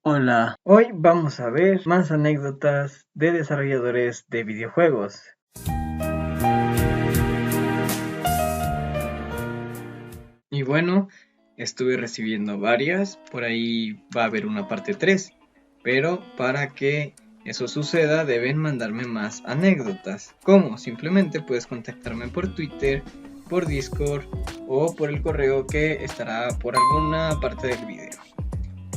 Hola, hoy vamos a ver más anécdotas de desarrolladores de videojuegos. Y bueno, estuve recibiendo varias, por ahí va a haber una parte 3, pero para que eso suceda deben mandarme más anécdotas. ¿Cómo? Simplemente puedes contactarme por Twitter, por Discord o por el correo que estará por alguna parte del video.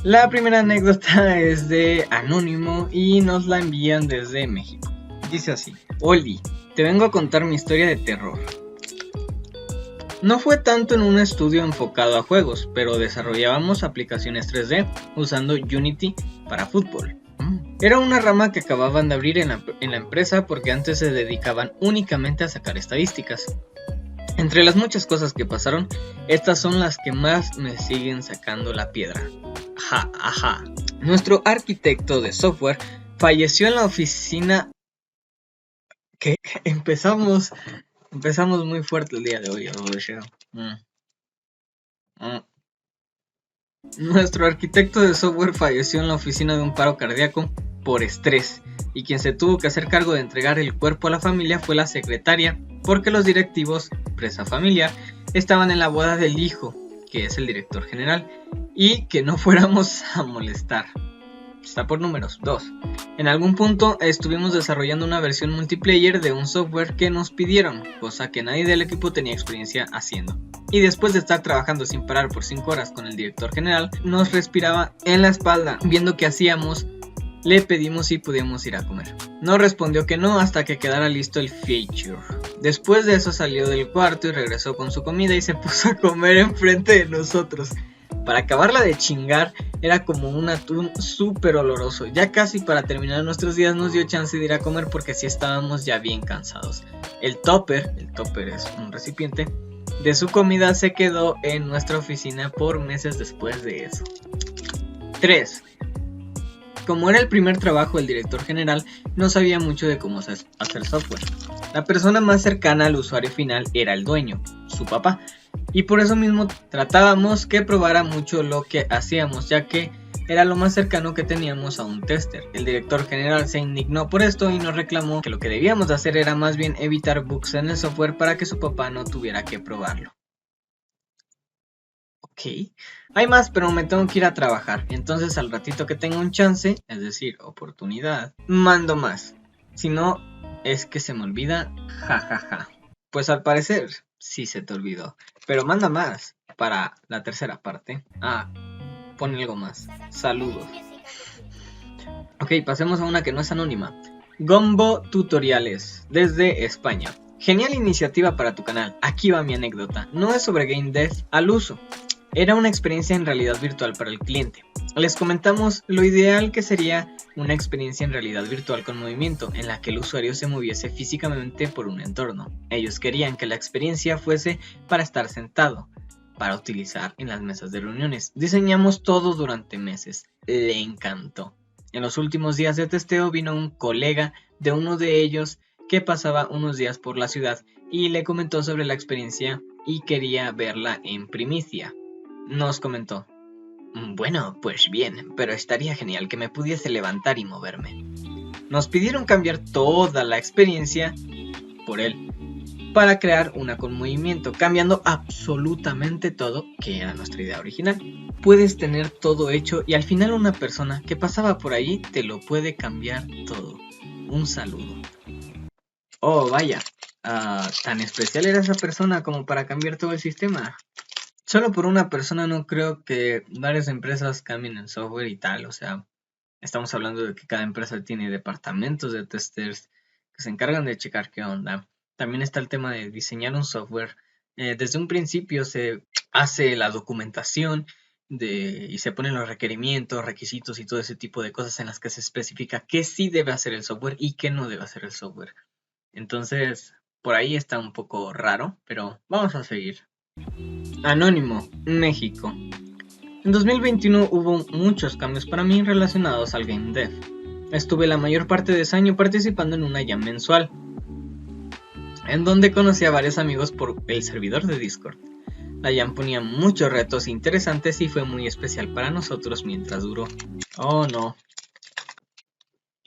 La primera anécdota es de Anónimo y nos la envían desde México. Dice así: Oli, te vengo a contar mi historia de terror. No fue tanto en un estudio enfocado a juegos, pero desarrollábamos aplicaciones 3D usando Unity para fútbol. Era una rama que acababan de abrir en la empresa porque antes se dedicaban únicamente a sacar estadísticas. Entre las muchas cosas que pasaron, estas son las que más me siguen sacando la piedra. Ajá. Nuestro arquitecto de software falleció en la oficina. ¿Qué? Empezamos muy fuerte el día de hoy. Nuestro arquitecto de software falleció en la oficina de un paro cardíaco por estrés, y quien se tuvo que hacer cargo de entregar el cuerpo a la familia fue la secretaria, porque los directivos, presa familiar, estaban en la boda del hijo, que es el director general, y que no fuéramos a molestar. Está por números. 2. En algún punto estuvimos desarrollando una versión multiplayer de un software que nos pidieron, cosa que nadie del equipo tenía experiencia haciendo. Y después de estar trabajando sin parar por 5 horas con el director general, nos respiraba en la espalda. Viendo qué hacíamos, le pedimos si podíamos ir a comer. No respondió que no hasta que quedara listo el feature. Después de eso salió del cuarto y regresó con su comida y se puso a comer enfrente de nosotros. Para acabarla de chingar, era como un atún súper oloroso. Ya casi para terminar nuestros días nos dio chance de ir a comer porque sí estábamos ya bien cansados. El topper es un recipiente, de su comida se quedó en nuestra oficina por meses después de eso. 3. Como era el primer trabajo del director general, no sabía mucho de cómo hacer software. La persona más cercana al usuario final era el dueño, su papá, y por eso mismo tratábamos que probara mucho lo que hacíamos, ya que era lo más cercano que teníamos a un tester. El director general se indignó por esto y nos reclamó que lo que debíamos de hacer era más bien evitar bugs en el software para que su papá no tuviera que probarlo. Ok, hay más, pero me tengo que ir a trabajar. Entonces al ratito que tenga un chance, es decir, oportunidad, mando más. Si no, es que se me olvida, jajaja. Pues al parecer, sí se te olvidó. Pero manda más para la tercera parte. Pon algo más. Saludos. Ok, pasemos a una que no es anónima. Gombo Tutoriales, desde España. Genial iniciativa para tu canal. Aquí va mi anécdota. No es sobre game dev al uso. Era una experiencia en realidad virtual para el cliente. Les comentamos lo ideal que sería una experiencia en realidad virtual con movimiento, en la que el usuario se moviese físicamente por un entorno. Ellos querían que la experiencia fuese para estar sentado, para utilizar en las mesas de reuniones. Diseñamos todo durante meses. Le encantó. En los últimos días de testeo vino un colega de uno de ellos que pasaba unos días por la ciudad y le comentó sobre la experiencia y quería verla en primicia. Nos comentó: bueno, pues bien, pero estaría genial que me pudiese levantar y moverme. Nos pidieron cambiar toda la experiencia por él para crear una con movimiento, cambiando absolutamente todo, que era nuestra idea original. Puedes tener todo hecho y al final una persona que pasaba por ahí te lo puede cambiar todo. Un saludo. Oh, vaya, tan especial era esa persona como para cambiar todo el sistema. Solo por una persona no creo que varias empresas cambien el software y tal. O sea, estamos hablando de que cada empresa tiene departamentos de testers que se encargan de checar qué onda. También está el tema de diseñar un software. Desde un principio se hace la documentación y se ponen los requerimientos, requisitos y todo ese tipo de cosas en las que se especifica qué sí debe hacer el software y qué no debe hacer el software. Entonces, por ahí está un poco raro, pero vamos a seguir. Anónimo, México. En 2021 hubo muchos cambios para mí relacionados al game dev. Estuve la mayor parte de ese año participando en una jam mensual, en donde conocí a varios amigos por el servidor de Discord. La jam ponía muchos retos interesantes y fue muy especial para nosotros mientras duró. Oh no.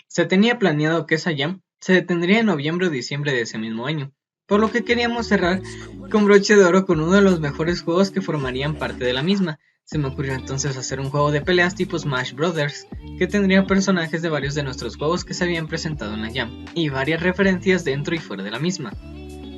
Se tenía planeado que esa jam se detendría en noviembre o diciembre de ese mismo año, por lo que queríamos cerrar con broche de oro con uno de los mejores juegos que formarían parte de la misma. Se me ocurrió entonces hacer un juego de peleas tipo Smash Brothers, que tendría personajes de varios de nuestros juegos que se habían presentado en la jam, y varias referencias dentro y fuera de la misma.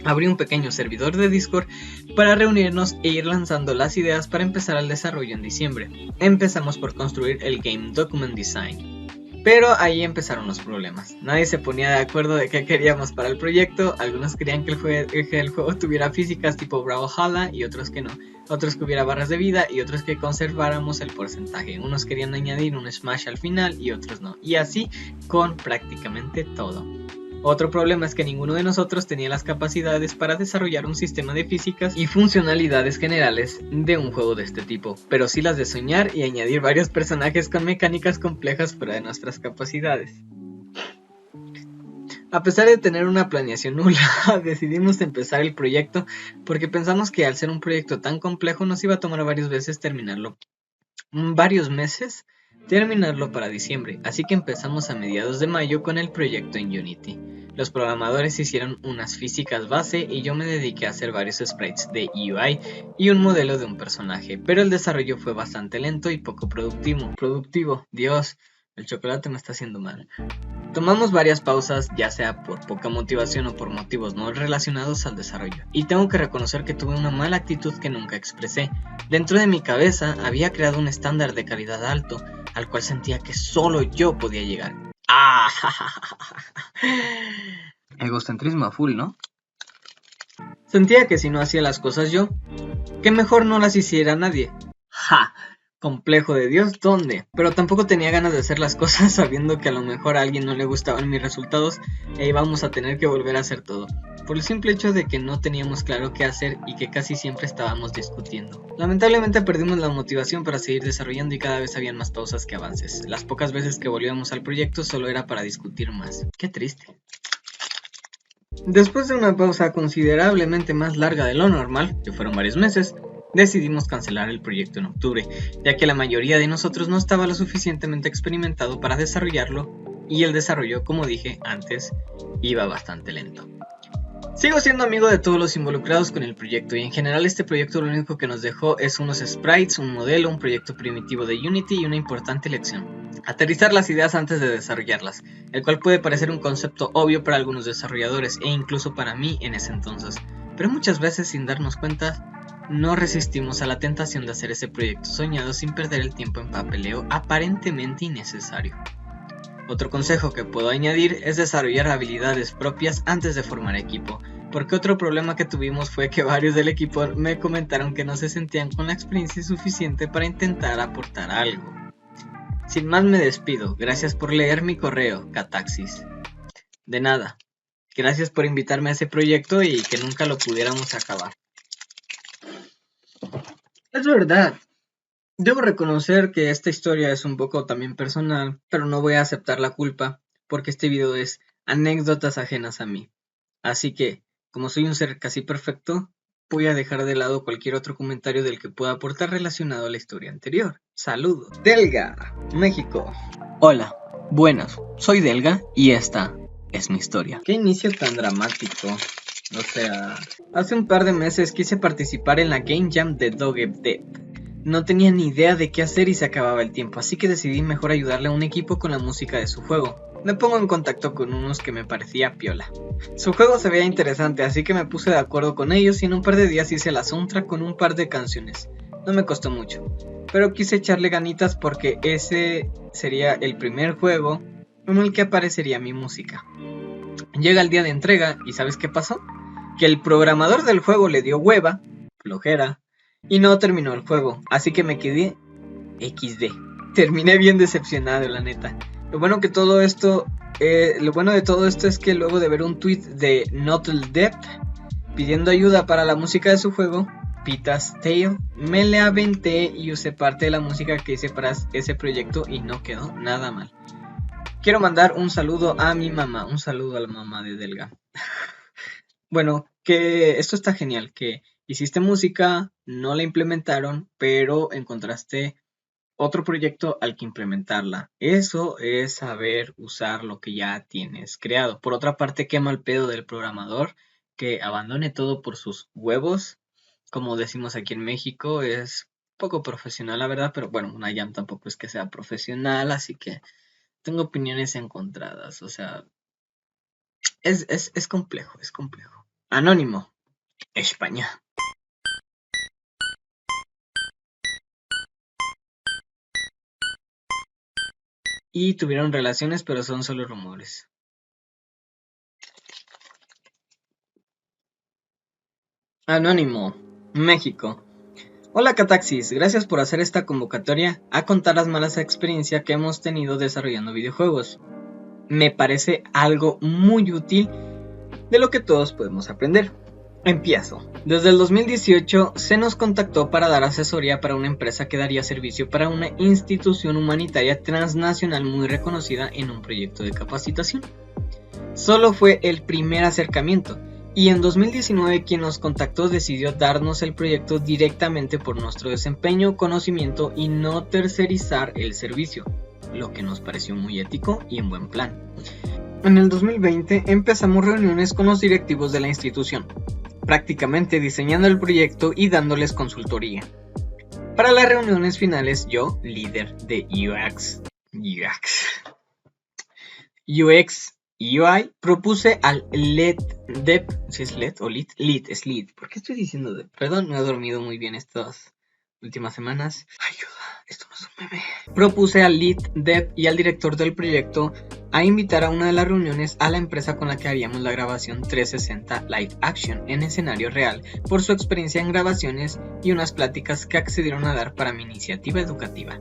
Abrí un pequeño servidor de Discord para reunirnos e ir lanzando las ideas para empezar el desarrollo en diciembre. Empezamos por construir el Game Document Design. Pero ahí empezaron los problemas. Nadie se ponía de acuerdo de qué queríamos para el proyecto. Algunos querían que el juego tuviera físicas tipo Brawlhalla y otros que no. Otros que hubiera barras de vida y otros que conserváramos el porcentaje. Unos querían añadir un Smash al final y otros no. Y así con prácticamente todo. Otro problema es que ninguno de nosotros tenía las capacidades para desarrollar un sistema de físicas y funcionalidades generales de un juego de este tipo, pero sí las de soñar y añadir varios personajes con mecánicas complejas fuera de nuestras capacidades. A pesar de tener una planeación nula, decidimos empezar el proyecto porque pensamos que al ser un proyecto tan complejo nos iba a tomar varias veces terminarlo. Varios meses terminarlo para diciembre, así que empezamos a mediados de mayo con el proyecto en Unity. Los programadores hicieron unas físicas base y yo me dediqué a hacer varios sprites de UI y un modelo de un personaje, pero el desarrollo fue bastante lento y poco productivo. Dios, el chocolate me está haciendo mal. Tomamos varias pausas, ya sea por poca motivación o por motivos no relacionados al desarrollo, y tengo que reconocer que tuve una mala actitud que nunca expresé. Dentro de mi cabeza había creado un estándar de calidad alto, al cual sentía que solo yo podía llegar. ¡Ah! Egocentrismo a full, ¿no? Sentía que si no hacía las cosas yo, que mejor no las hiciera nadie. ¡Ja! Complejo de Dios, ¿dónde? Pero tampoco tenía ganas de hacer las cosas sabiendo que a lo mejor a alguien no le gustaban mis resultados e íbamos a tener que volver a hacer todo, por el simple hecho de que no teníamos claro qué hacer y que casi siempre estábamos discutiendo. Lamentablemente perdimos la motivación para seguir desarrollando y cada vez habían más pausas que avances. Las pocas veces que volvíamos al proyecto solo era para discutir más. ¡Qué triste! Después de una pausa considerablemente más larga de lo normal, que fueron varios meses, decidimos cancelar el proyecto en octubre, ya que la mayoría de nosotros no estaba lo suficientemente experimentado para desarrollarlo y el desarrollo, como dije antes, iba bastante lento. Sigo siendo amigo de todos los involucrados con el proyecto y en general este proyecto lo único que nos dejó es unos sprites, un modelo, un proyecto primitivo de Unity y una importante lección: aterrizar las ideas antes de desarrollarlas, el cual puede parecer un concepto obvio para algunos desarrolladores e incluso para mí en ese entonces, pero muchas veces sin darnos cuenta no resistimos a la tentación de hacer ese proyecto soñado sin perder el tiempo en papeleo aparentemente innecesario. Otro consejo que puedo añadir es desarrollar habilidades propias antes de formar equipo, porque otro problema que tuvimos fue que varios del equipo me comentaron que no se sentían con la experiencia suficiente para intentar aportar algo. Sin más me despido, gracias por leer mi correo, Cataxis. De nada, gracias por invitarme a ese proyecto y que nunca lo pudiéramos acabar. Es verdad. Debo reconocer que esta historia es un poco también personal, pero no voy a aceptar la culpa, porque este video es anécdotas ajenas a mí. Así que, como soy un ser casi perfecto, voy a dejar de lado cualquier otro comentario del que pueda aportar relacionado a la historia anterior. Saludos. Delga, México. Hola, buenas, soy Delga y esta es mi historia. Qué inicio tan dramático. O sea, hace un par de meses quise participar en la Game Jam de Dogged. No tenía ni idea de qué hacer y se acababa el tiempo, así que decidí mejor ayudarle a un equipo con la música de su juego. Me pongo en contacto con unos que me parecía piola. Su juego se veía interesante, así que me puse de acuerdo con ellos y en un par de días hice la soundtrack con un par de canciones. No me costó mucho, pero quise echarle ganitas porque ese sería el primer juego en el que aparecería mi música. Llega el día de entrega y ¿sabes qué pasó? Que el programador del juego le dio hueva, flojera, y no terminó el juego, así que me quedé XD. Terminé bien decepcionado, la neta. Lo bueno de todo esto es que luego de ver un tweet de NotLDep pidiendo ayuda para la música de su juego, Pita's Tale, me le aventé y usé parte de la música que hice para ese proyecto y no quedó nada mal. Quiero mandar un saludo a mi mamá, un saludo a la mamá de Delga. Bueno, que esto está genial, que Hiciste música, no la implementaron, pero encontraste otro proyecto al que implementarla. Eso es saber usar lo que ya tienes creado. Por otra parte, qué mal pedo del programador que abandone todo por sus huevos. Como decimos aquí en México, es poco profesional, la verdad, pero bueno, una jam tampoco es que sea profesional, así que tengo opiniones encontradas. O sea, es complejo, es complejo. Anónimo, España. Y tuvieron relaciones, pero son solo rumores. Anónimo, México. Hola Cataxis, gracias por hacer esta convocatoria a contar las malas experiencias que hemos tenido desarrollando videojuegos. Me parece algo muy útil de lo que todos podemos aprender. Empiezo. Desde el 2018 se nos contactó para dar asesoría para una empresa que daría servicio para una institución humanitaria transnacional muy reconocida en un proyecto de capacitación. Solo fue el primer acercamiento. Y en 2019 quien nos contactó decidió darnos el proyecto directamente por nuestro desempeño, conocimiento y no tercerizar el servicio, lo que nos pareció muy ético y en buen plan. En el 2020 empezamos reuniones con los directivos de la institución, prácticamente diseñando el proyecto y dándoles consultoría. Para las reuniones finales yo, líder de UX y UI, propuse al lead dev, si es lead o lead, es lead. ¿Por qué estoy diciendo dev? Perdón, no he dormido muy bien estas últimas semanas. Ayuda, esto no es un meme. Propuse al lead dev y al director del proyecto a invitar a una de las reuniones a la empresa con la que haríamos la grabación 360 live action en escenario real por su experiencia en grabaciones y unas pláticas que accedieron a dar para mi iniciativa educativa.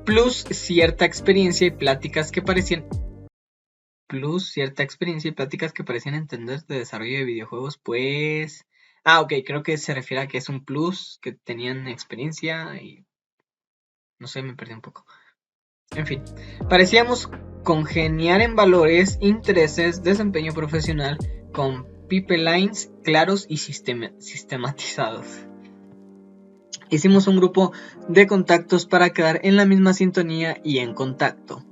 Plus cierta experiencia y pláticas que parecían entender de desarrollo de videojuegos, pues... ok, creo que se refiere a que es un plus, que tenían experiencia y... no sé, me perdí un poco. En fin, parecíamos congeniar en valores, intereses, desempeño profesional, con pipelines claros y sistematizados. Hicimos un grupo de contactos para quedar en la misma sintonía y en contacto.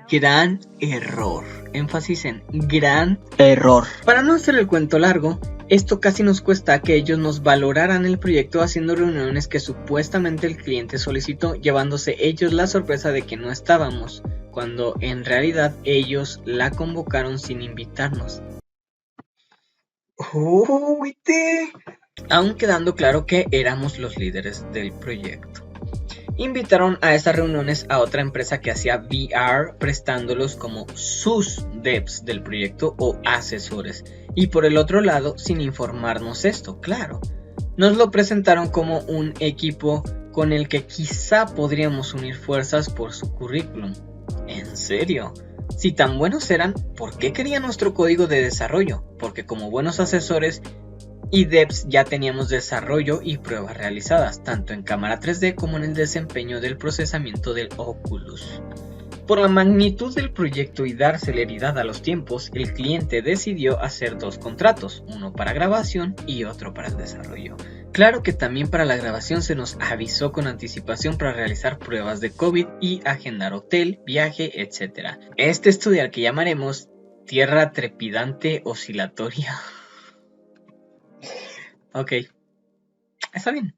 Gran error. Énfasis en gran error. Para no hacer el cuento largo, esto casi nos cuesta que ellos nos valoraran el proyecto haciendo reuniones que supuestamente el cliente solicitó, llevándose ellos la sorpresa de que no estábamos, cuando en realidad ellos la convocaron sin invitarnos. Aún quedando claro que éramos los líderes del proyecto. Invitaron a esas reuniones a otra empresa que hacía VR, prestándolos como sus devs del proyecto o asesores. Y por el otro lado, sin informarnos esto, claro. Nos lo presentaron como un equipo con el que quizá podríamos unir fuerzas por su currículum. ¿En serio? Si tan buenos eran, ¿por qué querían nuestro código de desarrollo? Porque como buenos asesores y devs ya teníamos desarrollo y pruebas realizadas, tanto en cámara 3D como en el desempeño del procesamiento del Oculus. Por la magnitud del proyecto y dar celeridad a los tiempos, el cliente decidió hacer 2 contratos, uno para grabación y otro para el desarrollo. Claro que también para la grabación se nos avisó con anticipación para realizar pruebas de COVID y agendar hotel, viaje, etc. Este estudiar que llamaremos Tierra Trepidante Oscilatoria. Ok, está bien.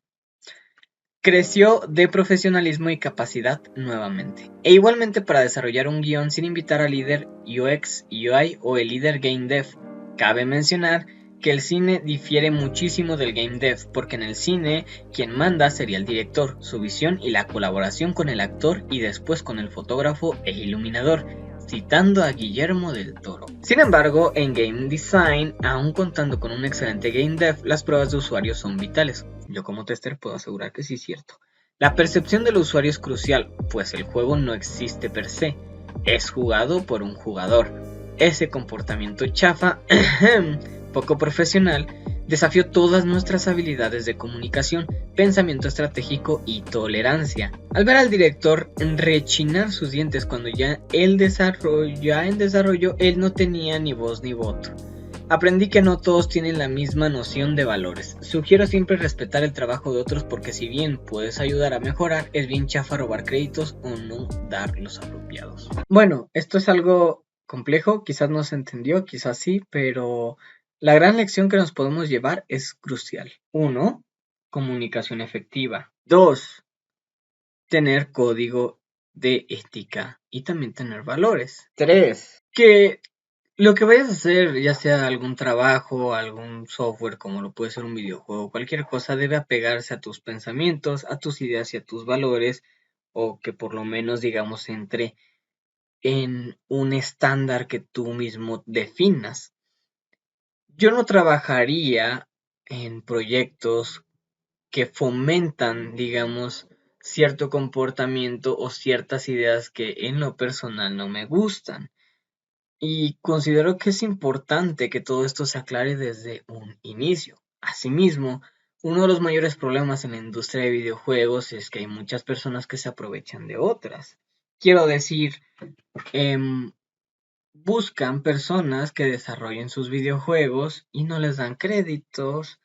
Creció de profesionalismo y capacidad nuevamente. E igualmente para desarrollar un guión sin invitar al líder UX, UI o el líder Game Dev. Cabe mencionar que el cine difiere muchísimo del Game Dev, porque en el cine quien manda sería el director, su visión y la colaboración con el actor y después con el fotógrafo e iluminador, citando a Guillermo del Toro. Sin embargo, en Game Design, aún contando con un excelente Game Dev, las pruebas de usuario son vitales. Yo como tester puedo asegurar que sí es cierto. La percepción del usuario es crucial, pues el juego no existe per se, es jugado por un jugador. Ese comportamiento chafa, poco profesional, desafió todas nuestras habilidades de comunicación, pensamiento estratégico y tolerancia. Al ver al director rechinar sus dientes cuando ya en desarrollo él no tenía ni voz ni voto. Aprendí que no todos tienen la misma noción de valores. Sugiero siempre respetar el trabajo de otros porque si bien puedes ayudar a mejorar, es bien chafa robar créditos o no dar los apropiados. Bueno, esto es algo complejo, quizás no se entendió, quizás sí, pero la gran lección que nos podemos llevar es crucial. 1. Comunicación efectiva. 2. Tener código de ética y también tener valores. 3. Que lo que vayas a hacer, ya sea algún trabajo, algún software, como lo puede ser un videojuego, cualquier cosa, debe apegarse a tus pensamientos, a tus ideas y a tus valores, o que por lo menos, digamos, entre en un estándar que tú mismo definas. Yo no trabajaría en proyectos que fomentan, digamos, cierto comportamiento o ciertas ideas que en lo personal no me gustan. Y considero que es importante que todo esto se aclare desde un inicio. Asimismo, uno de los mayores problemas en la industria de videojuegos es que hay muchas personas que se aprovechan de otras. Quiero decir, buscan personas que desarrollen sus videojuegos y no les dan créditos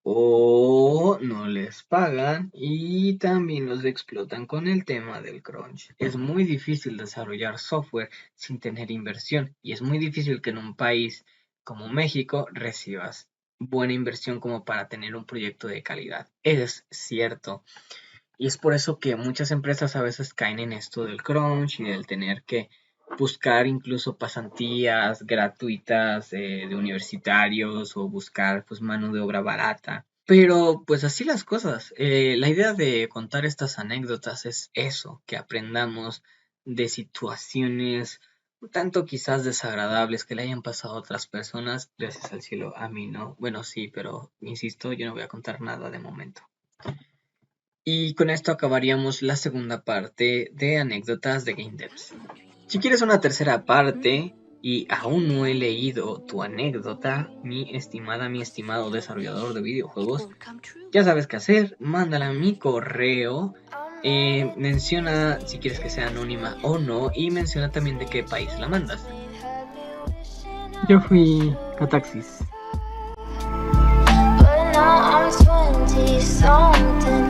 o no les pagan y también los explotan con el tema del crunch. Es muy difícil desarrollar software sin tener inversión y es muy difícil que en un país como México recibas buena inversión como para tener un proyecto de calidad. Es cierto. Y es por eso que muchas empresas a veces caen en esto del crunch y del tener que buscar incluso pasantías gratuitas de universitarios o buscar pues mano de obra barata. Pero pues así las cosas. La idea de contar estas anécdotas es eso, que aprendamos de situaciones un tanto quizás desagradables que le hayan pasado a otras personas. Gracias al cielo, a mí no. Bueno, sí, pero insisto, yo no voy a contar nada de momento. Y con esto acabaríamos la segunda parte de anécdotas de Game Devs. Si quieres una tercera parte y aún no he leído tu anécdota, mi estimado desarrollador de videojuegos, ya sabes qué hacer, mándala a mi correo, menciona si quieres que sea anónima o no y menciona también de qué país la mandas. Yo fui Cataxis. But now I'm 20 something.